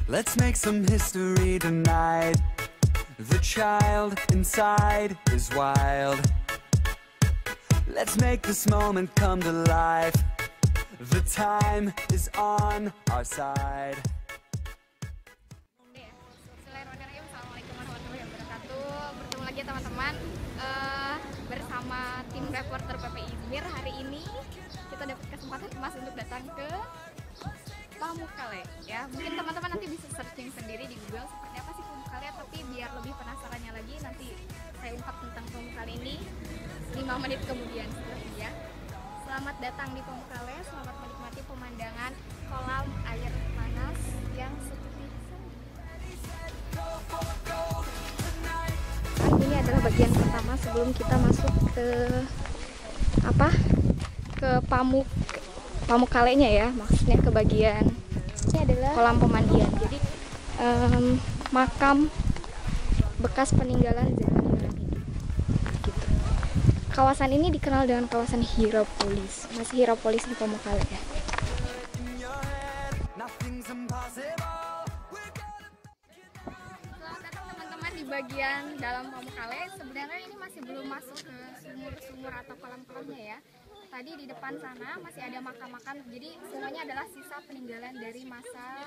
Let's make some history tonight. The child inside is wild. Let's make this moment come to life. The time is on our side. Assalamualaikum warahmatullahi wabarakatuh. Bertemu lagi teman-teman bersama tim reporter PPI Izmir. Hari ini kita dapat kesempatan emas untuk datang ke Pamukkale ya. Mungkin teman-teman nanti bisa searching sendiri di Google seperti apa sih Pamukkale, tapi biar lebih penasarannya lagi nanti saya ungkap tentang Pamukkale ini 5 menit kemudian ya. Selamat datang di Pamukkale, selamat menikmati pemandangan kolam air panas yang seperti ini adalah bagian pertama sebelum kita masuk ke Pamukkalenya ya, maksudnya ke bagian ini adalah kolam pemandian. Jadi makam bekas peninggalan zaman Yunani gitu. Kawasan ini dikenal dengan kawasan Hierapolis, masih Hierapolis di Pamukkale ya. Selamat datang teman-teman di bagian dalam Pamukkale. Sebenarnya ini masih belum masuk ke sumur-sumur atau kolam-kolamnya ya. Tadi di depan sana masih ada makam-makam, jadi semuanya adalah sisa peninggalan dari masa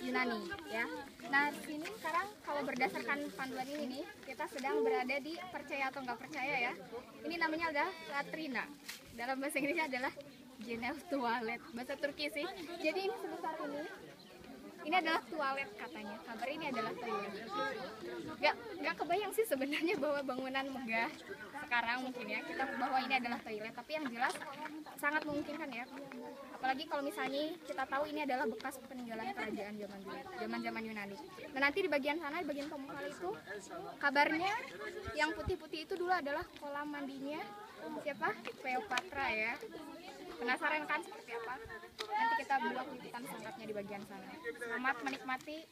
Yunani ya. Nah sini sekarang kalau berdasarkan panduan ini nih, kita sedang berada di, percaya atau nggak percaya ya, ini namanya adalah latrina. Dalam bahasa Inggrisnya adalah genel toilet, bahasa Turki sih. Jadi ini sebesar ini adalah toilet katanya, kabar ini adalah toilet. Gak kebayang sih sebenarnya bahwa bangunan megah sekarang mungkin ya kita bahwa ini adalah toilet, tapi yang jelas sangat memungkinkan ya. Apalagi kalau misalnya kita tahu ini adalah bekas peninggalan kerajaan zaman Yunani. Dan nanti di bagian sana, di bagian Pamukkale itu kabarnya yang putih-putih itu dulu adalah kolam mandinya siapa? Cleopatra ya. Penasaran kan seperti apa? Nanti kita buat liputan singkatnya di bagian sana. Selamat menikmati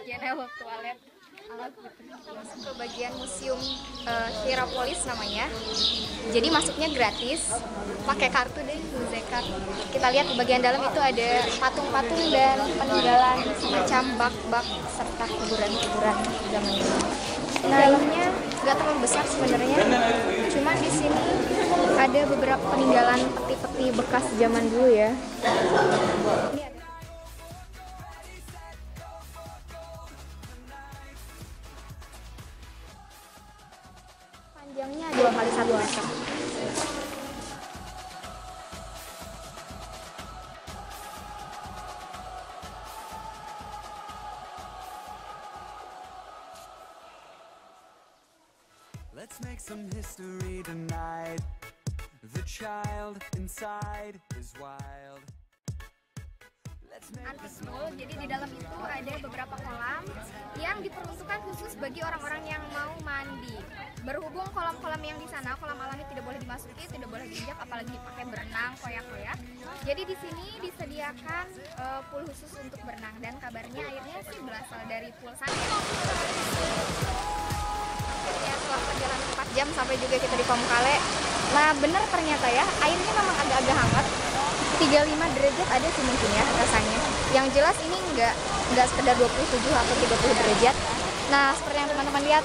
genel toilet ala putri. Masuk ke bagian museum Hierapolis namanya. Jadi masuknya gratis, pakai kartu deh, Muzekat. Kita lihat di bagian dalam itu ada patung-patung dan peninggalan semacam bak-bak serta kuburan-kuburan zaman dulu. Dalamnya nggak terlalu besar sebenarnya, cuma di sini ada beberapa peninggalan peti-peti bekas zaman dulu ya. Ini ada. Panjangnya 2 kali 1 meter. Let's make some history tonight. The child inside is wild. Antusiasme, jadi di dalam itu ada beberapa kolam yang diperuntukkan khusus bagi orang-orang yang mau mandi. Berhubung kolam-kolam yang di sana, kolam alami tidak boleh dimasuki, tidak boleh diinjak, apalagi pakai berenang, koyak-koyak. Jadi di sini disediakan pool khusus untuk berenang, dan kabarnya airnya sih berasal dari pool sana. Ya, setelah perjalanan 4 jam sampai juga kita di Pamukkale. Nah bener ternyata ya, airnya memang agak-agak hangat, 35 derajat ada sih mungkin ya rasanya. Yang jelas ini nggak sekedar 27 atau 30 derajat. Nah seperti yang teman-teman lihat,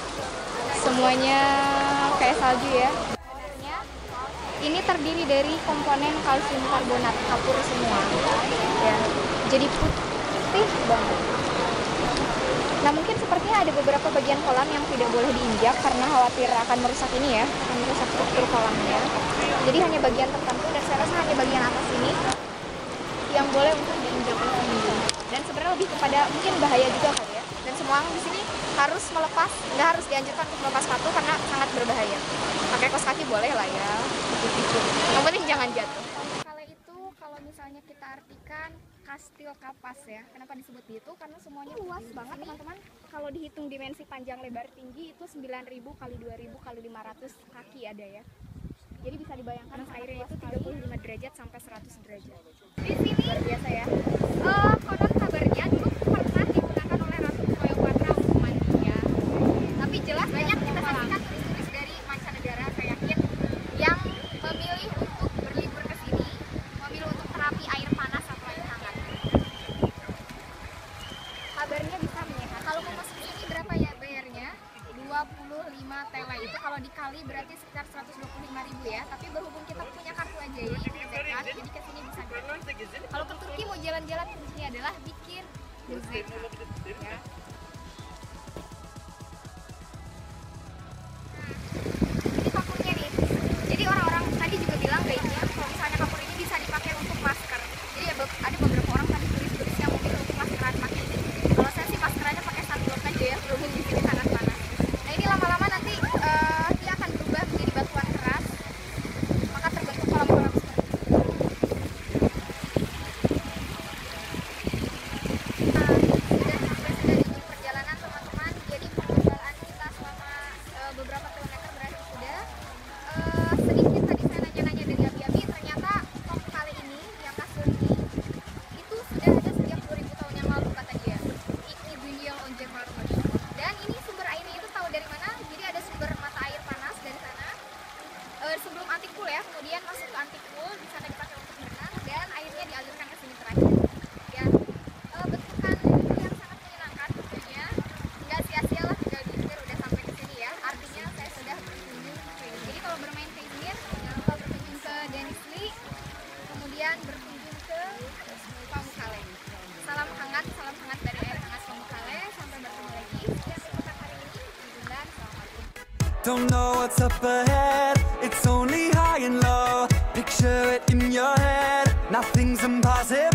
semuanya kayak salju ya. Ini terdiri dari komponen kalsium karbonat, kapur semua ya, jadi putih banget. Nah mungkin sepertinya ada beberapa bagian kolam yang tidak boleh diinjak karena khawatir akan merusak ini ya, akan merusak struktur kolamnya. Jadi hanya bagian tertentu, dan saya rasa hanya bagian atas ini yang boleh untuk diinjak oleh pengunjung. Dan sebenarnya lebih kepada mungkin bahaya juga kali ya. Dan semua orang di sini harus melepas, nggak harus dianjurkan untuk melepas sepatu karena sangat berbahaya. Pakai kaos kaki boleh lah ya, yang penting jangan jatuh. Kalau itu kalau misalnya kita artikan Kastil Kapas ya. Kenapa disebut gitu? Karena semuanya luas banget teman-teman. Kalau dihitung dimensi panjang lebar tinggi itu 9.000 kali 2.000 kali 500 kaki ada ya. Jadi bisa dibayangkan airnya itu 35 derajat sampai 100 derajat. Di sini luar biasa ya. Konon kabarnya dulu pernah digunakan oleh Ratu Cleopatra untuk mandinya. Tapi jelas banyak kita saksikan turis-turis dari mancanegara, saya yakin, yang memilih untuk berlibur ke sini, memilih untuk terapi air panas atau air hangat. Kabarnya tapi berhubung kita punya kartu aja ya, jadi ke sini bisa gratis. Kalau ke Turki mau jalan-jalan ke sini adalah bikin Müze ya. Ini kapurnya nih. Jadi orang-orang tadi juga bilang baiknya kalau misalnya kapur ini bisa dipakai untuk masker. Jadi ada beberapa orang tadi tulis yang mungkin untuk maskeran pakai ini. Kalau saya sih maskerannya pakai sunblock aja ya, berhubung di sini panas-panas. Nah ini lama-lama nanti dia akan berubah menjadi batuan keras, maka terbentuk kolam-kolam seperti ini. Sudah ditutup perjalanan teman-teman. Jadi perjalanan kita selama beberapa kilometer berarti sudah sedikit tadi saya nanya-nanya dari Abi-Abi, ternyata Pamukkale ini yang kasur ini itu sudah ada sejak 2000 tahun yang lalu kata dia. Ini Biniel Onje Marmer. Dan ini sumber airnya itu tahu dari mana? Jadi ada sumber mata air panas dari sana. Sebelum Antikul ya, kemudian masuk ke Antikul, di sana dipakai untuk berenang dan airnya dialirkan ke sini terakhir. Ya, bentukan yang sangat menyenangkan tentunya. Nggak sia-sia lah tinggal di Izmir udah sampai ke sini ya. Artinya saya sudah berkunjung ke ini. Jadi kalau bermain ke Izmir, jangan lupa berkunjung ke Denizli, kemudian berkunjung ke Pamukkale. Salam hangat dari air hangat Pamukkale. Sampai bertemu lagi. Sekian kesempatan hari ini. Bunda, assalamualaikum. Don't know what's up ahead, it's only high and low. Picture it in your head, nothing's impossible.